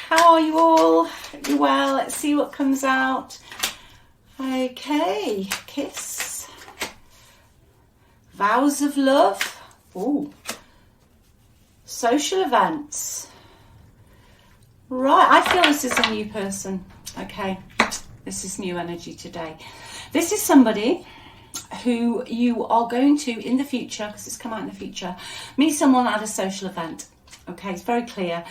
How are you all? You well? Let's see what comes out. Okay, kiss. Vows of love. Ooh. Social events. Right, I feel this is a new person. Okay, this is new energy today. This is somebody who you are going to, in the future, because it's come out in the future, meet someone at a social event. Okay, it's very clear.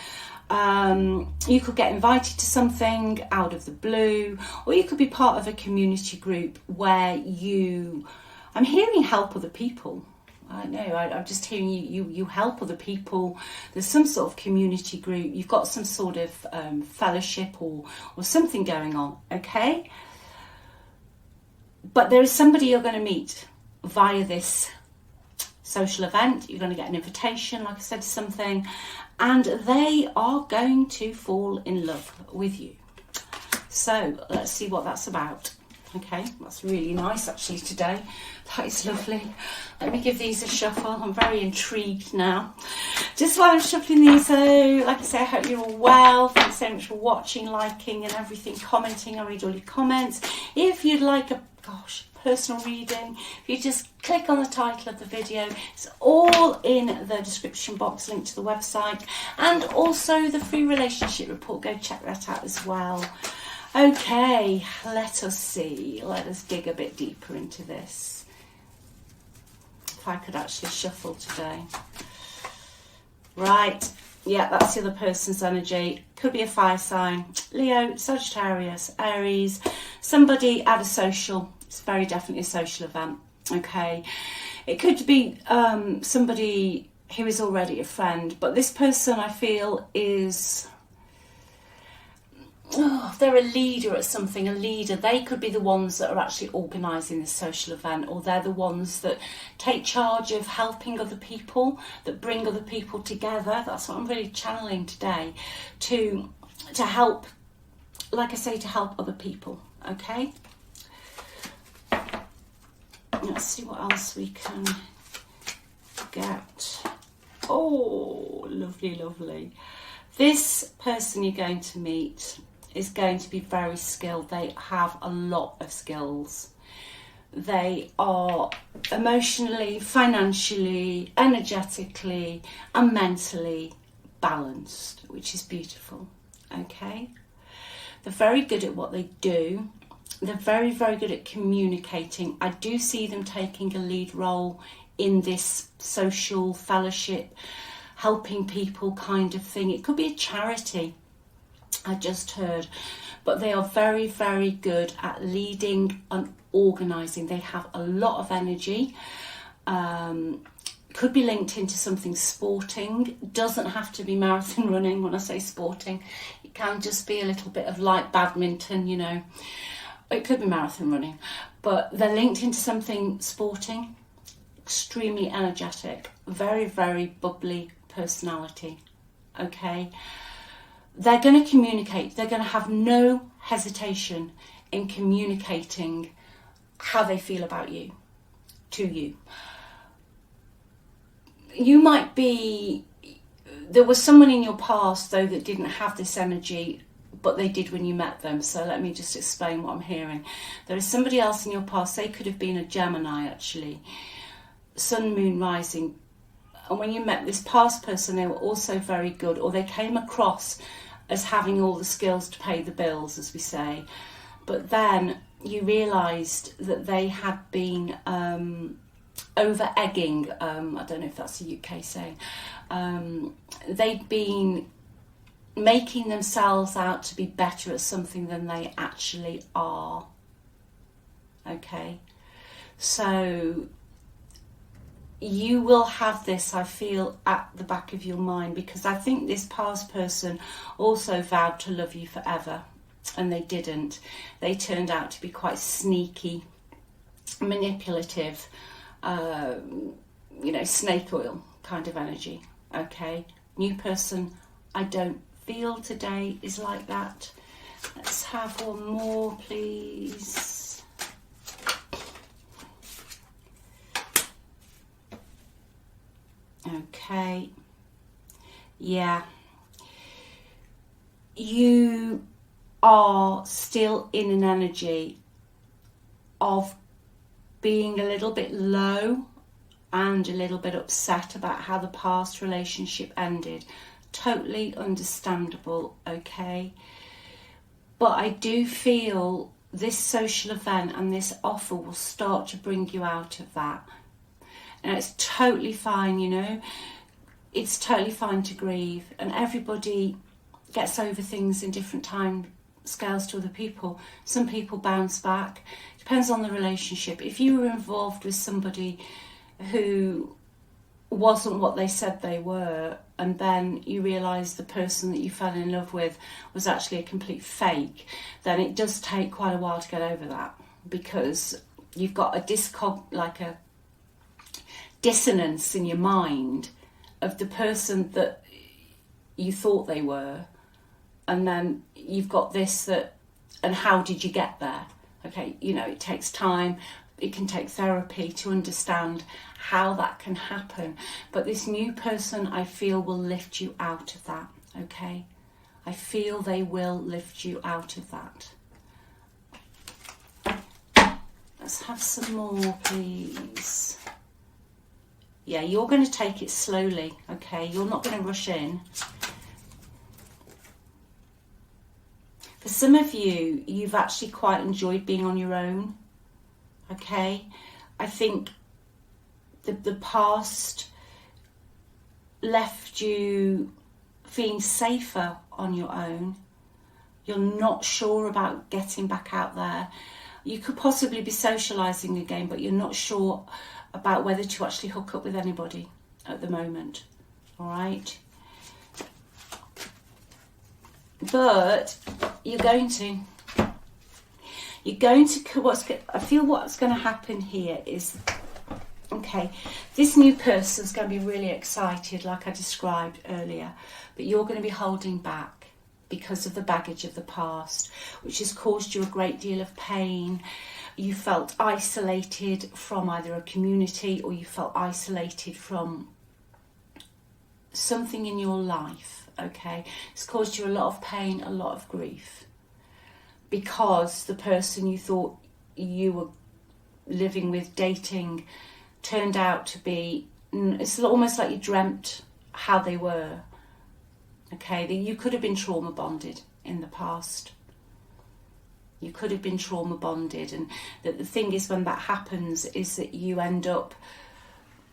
You could get invited to something out of the blue, or you could be part of a community group where I'm hearing help other people. I know, I'm just hearing you help other people. There's some sort of community group. You've got some sort of fellowship or something going on, okay? But there is somebody you're going to meet via this social event. You're going to get an invitation, like I said, to something, and they are going to fall in love with you. So let's see what that's about. Okay, that's really nice actually today. That is lovely. Let me give these a shuffle. I'm very intrigued now. Just while I'm shuffling these, so like I say, I hope you're all well. Thanks so much for watching, liking and everything, commenting. I read all your comments. If you'd like a personal reading, if you just click on the title of the video, it's all in the description box, link to the website, and also the free relationship report. Go check that out as well. Okay, let us see. Let us dig a bit deeper into this. If I could actually shuffle today. Right, yeah, that's the other person's energy. Could be a fire sign. Leo, Sagittarius, Aries, somebody at a social. It's very definitely a social event, okay? It could be somebody who is already a friend, but this person I feel is... they're a leader at something, a leader. They could be the ones that are actually organising this social event, or they're the ones that take charge of helping other people, that bring other people together. That's what I'm really channeling today, to help, like I say, to help other people, okay? Let's see what else we can get. Oh, lovely, lovely. This person you're going to meet is going to be very skilled. They have a lot of skills. They are emotionally, financially, energetically and mentally balanced, which is beautiful, okay? They're very good at what they do. They're very, very good at communicating. I do see them taking a lead role in this social fellowship, helping people kind of thing. It could be a charity, I just heard, but they are very, very good at leading and organising. They have a lot of energy. Could be linked into something sporting. Doesn't have to be marathon running. When I say sporting, it can just be a little bit of light badminton, you know. It could be marathon running, but they're linked into something sporting. Extremely energetic, very, very bubbly personality, okay? They're going to communicate. They're going to have no hesitation in communicating how they feel about you to you. You might be... There was someone in your past, though, that didn't have this energy, but they did when you met them. So let me just explain what I'm hearing. There is somebody else in your past. They could have been a Gemini, actually. Sun, moon, rising. And when you met this past person, they were also very good, or they came across as having all the skills to pay the bills, as we say. But then you realised that they had been over-egging. I don't know if that's a UK saying. They'd been making themselves out to be better at something than they actually are. Okay? So you will have this, I feel, at the back of your mind, because I think this past person also vowed to love you forever, and they didn't. They turned out to be quite sneaky, manipulative, snake oil kind of energy, okay? New person, I don't feel today is like that. Let's have one more, please. Okay, yeah. you are still in an energy of being a little bit low and a little bit upset about how the past relationship ended. Totally understandable, okay? But I do feel this social event and this offer will start to bring you out of that. And it's totally fine, you know. It's totally fine to grieve, and everybody gets over things in different time scales to other people. Some people bounce back. Depends on the relationship. If you were involved with somebody who wasn't what they said they were, and then you realise the person that you fell in love with was actually a complete fake, then it does take quite a while to get over that, because you've got a dissonance in your mind of the person that you thought they were, and then you've got this that, and how did you get there? Okay, you know, it takes time. It can take therapy to understand how that can happen. But this new person, I feel, will lift you out of that, okay? I feel they will lift you out of that. Let's have some more, please. Yeah, you're going to take it slowly, okay? You're not going to rush in. For some of you, you've actually quite enjoyed being on your own, okay? I think the past left you feeling safer on your own. You're not sure about getting back out there. You could possibly be socialising again, but you're not sure about whether to actually hook up with anybody at the moment, all right? But you're going to. I feel what's going to happen here is, okay, this new person's going to be really excited, like I described earlier, but you're going to be holding back because of the baggage of the past, which has caused you a great deal of pain. You felt isolated from either a community, or you felt isolated from something in your life, okay? It's caused you a lot of pain, a lot of grief, because the person you thought you were living with, dating, turned out to be, it's almost like you dreamt how they were, okay? That you could have been trauma bonded in the past. You could have been trauma bonded, and that the thing is, when that happens, is that you end up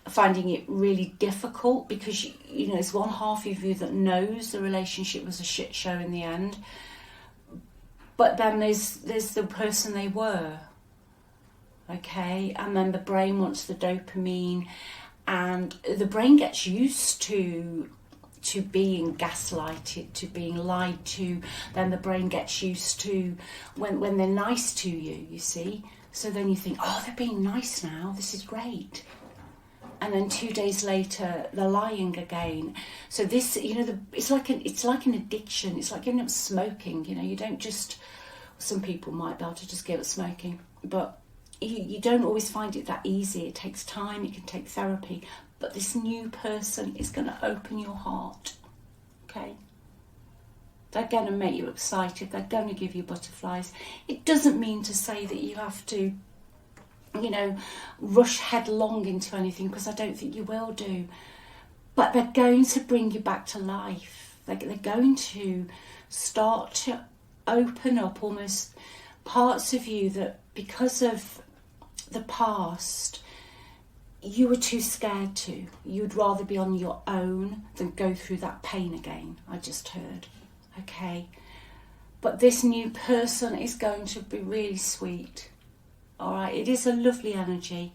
finding it really difficult, because you know, there's one half of you that knows the relationship was a shit show in the end, but then there's the person they were, okay? And then the brain wants the dopamine, and the brain gets used to being gaslighted, to being lied to. Then the brain gets used to when they're nice to you, you see. So then you think, oh, they're being nice now, this is great. And then 2 days later, they're lying again. So this, you know, it's like an addiction. It's like giving up smoking. You know, you don't just. Some people might be able to just give up smoking, but you don't always find it that easy. It takes time. It can take therapy. But this new person is going to open your heart. Okay. They're going to make you excited. They're going to give you butterflies. It doesn't mean to say that you have to, you know, rush headlong into anything, because I don't think you will do. But they're going to bring you back to life. They're going to start to open up almost parts of you that, because of the past, you were too scared to. You'd rather be on your own than go through that pain again, I just heard. Okay. But this new person is going to be really sweet. All right, it is a lovely energy.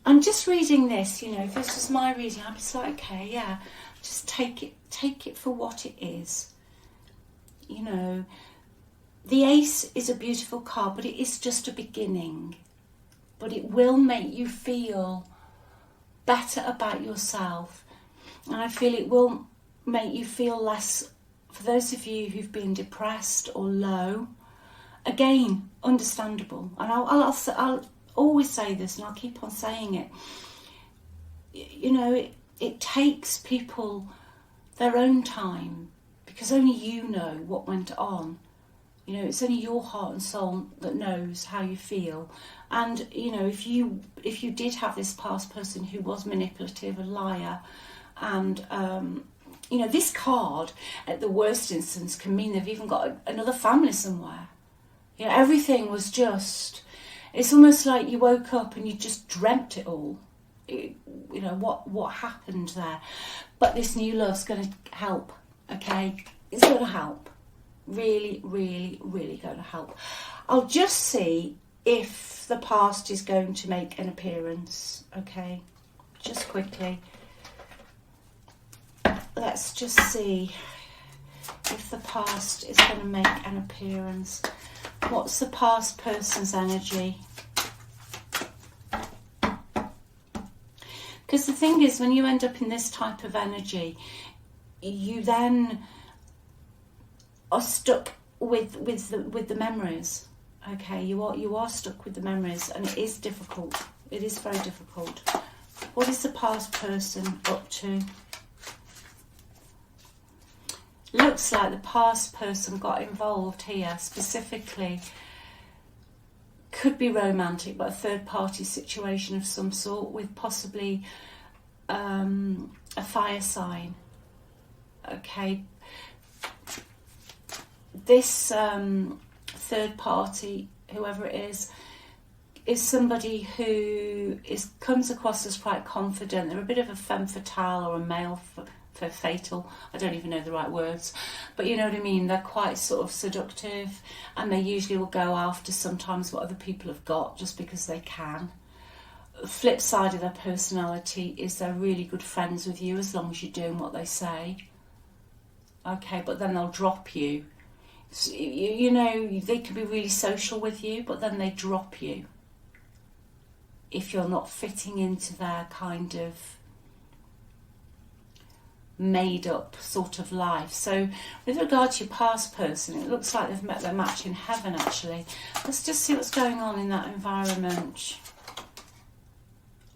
I'm just reading this, you know, if this was my reading, I'd be like, okay, yeah, just take it for what it is. You know, the Ace is a beautiful card, but it is just a beginning. But it will make you feel better about yourself. And I feel it will make you feel less, for those of you who've been depressed or low, again, understandable. And I'll always say this, and I'll keep on saying it. You know, it takes people their own time, because only you know what went on. You know, it's only your heart and soul that knows how you feel. And, you know, if you did have this past person who was manipulative, a liar, and, you know, this card, at the worst instance, can mean they've even got another family somewhere. You know, everything was just, it's almost like you woke up and you just dreamt it all. You know, what happened there. But this new love's going to help, okay? It's going to help. Really, really, really going to help. I'll just see if the past is going to make an appearance, okay? Just quickly. Let's just see if the past is going to make an appearance. What's the past person's energy? Because the thing is, when you end up in this type of energy, you then are stuck with the memories. Okay, you are stuck with the memories, and it is difficult. It is very difficult. What is the past person up to? Looks like the past person got involved here specifically. Could be romantic, but a third party situation of some sort with possibly a fire sign. Okay. This third party, whoever it is somebody who comes across as quite confident. They're a bit of a femme fatale or a male fatal. I don't even know the right words, but you know what I mean. They're quite sort of seductive, and they usually will go after sometimes what other people have got just because they can. Flip side of their personality is they're really good friends with you as long as you're doing what they say. Okay, but then they'll drop you. You know, they can be really social with you, but then they drop you if you're not fitting into their kind of made up sort of life. So with regard to your past person, it looks like they've met their match in heaven, actually. Let's just see what's going on in that environment.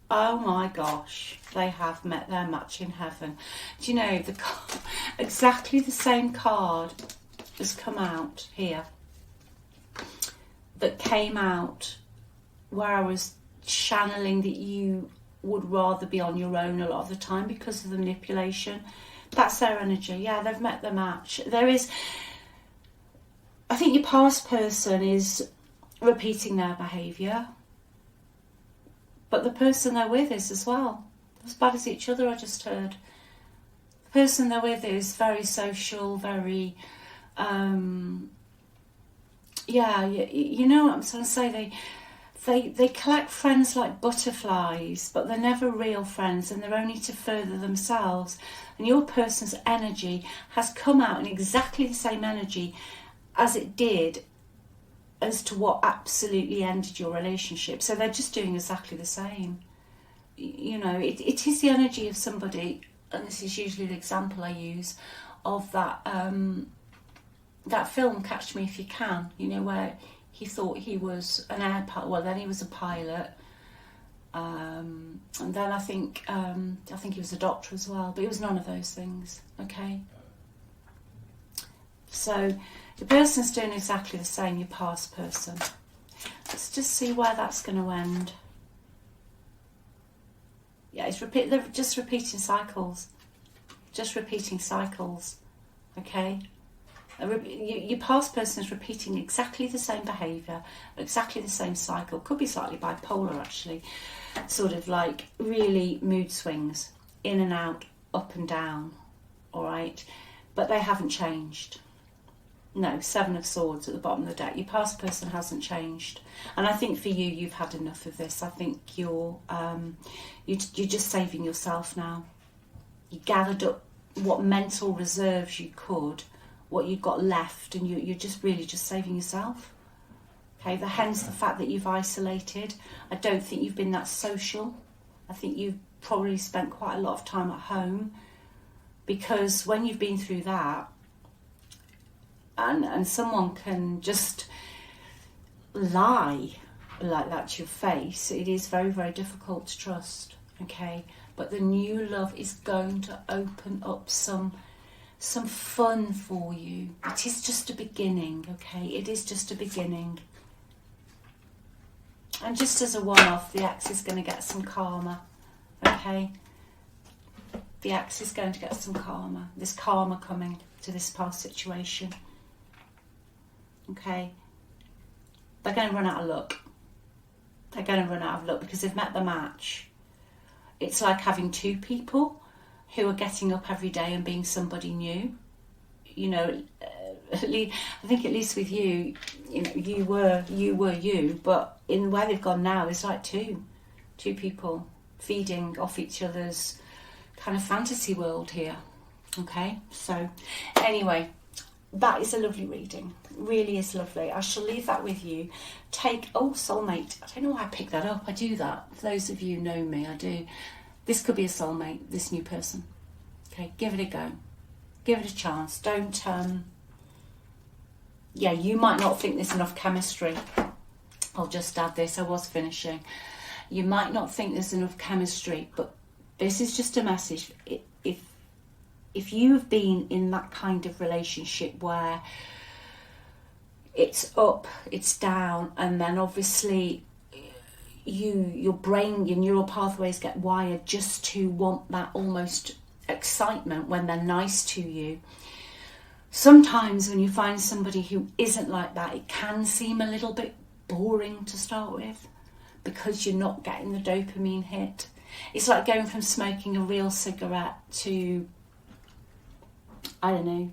Oh my gosh, they have met their match in heaven. Do you know, exactly the same card has come out here that came out where I was channeling that you would rather be on your own a lot of the time because of the manipulation. That's their energy. Yeah, they've met their match. I think your past person is repeating their behaviour, but the person they're with is as well. As bad as each other, I just heard. The person they're with is very social, very you know what I'm trying to say. They collect friends like butterflies, but they're never real friends, and they're only to further themselves. And your person's energy has come out in exactly the same energy as it did as to what absolutely ended your relationship. So they're just doing exactly the same. You know, it is the energy of somebody, and this is usually the example I use, of that film, Catch Me If You Can, you know, where he thought he was an air pilot. Well, then he was a pilot, and then I think he was a doctor as well. But he was none of those things. Okay. So the person's doing exactly the same. Your past person. Let's just see where that's going to end. Yeah, they're just repeating cycles. Just repeating cycles. Okay. Your past person is repeating exactly the same behaviour, exactly the same cycle. Could be slightly bipolar, actually. Sort of like really mood swings, in and out, up and down. All right, but they haven't changed. No, 7 of Swords at the bottom of the deck. Your past person hasn't changed, and I think for you, you've had enough of this. I think you're just saving yourself now. You gathered up what mental reserves you could, what you've got left, and you're just really just saving yourself. Okay, hence the fact that you've isolated. I don't think you've been that social. I think you've probably spent quite a lot of time at home, because when you've been through that, and someone can just lie like that to your face, it is very, very difficult to trust. Okay, but the new love is going to open up some some fun for you. It is just a beginning, okay? It is just a beginning. And just as a one-off, the ex is going to get some karma, okay? The ex is going to get some karma. There's karma coming to this past situation, okay? They're going to run out of luck. They're going to run out of luck because they've met the match. It's like having two people who are getting up every day and being somebody new. You know, I think at least with you, you know, you were you, but in where they've gone now, it's like two people feeding off each other's kind of fantasy world here. Okay, so anyway, that is a lovely reading. Really is lovely. I shall leave that with you. Soulmate. I don't know why I picked that up. I do that. For those of you who know me, I do. This could be a soulmate, this new person. Okay, give it a go. Give it a chance. Don't, you might not think there's enough chemistry. I'll just add this. I was finishing. You might not think there's enough chemistry, but this is just a message. If you've been in that kind of relationship where it's up, it's down, and then obviously your brain, your neural pathways get wired just to want that almost excitement when they're nice to you. Sometimes when you find somebody who isn't like that, it can seem a little bit boring to start with because you're not getting the dopamine hit. It's like going from smoking a real cigarette to, I don't know,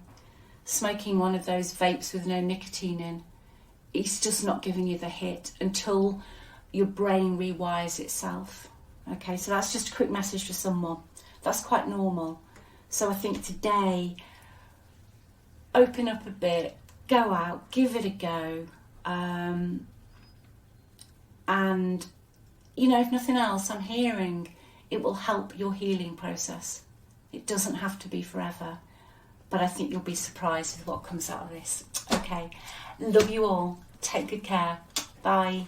smoking one of those vapes with no nicotine in. It's just not giving you the hit until your brain rewires itself. Okay, so that's just a quick message for someone. That's quite normal. So I think today, open up a bit, go out, give it a go. And, you know, if nothing else, I'm hearing it will help your healing process. It doesn't have to be forever. But I think you'll be surprised with what comes out of this. Okay, love you all. Take good care. Bye.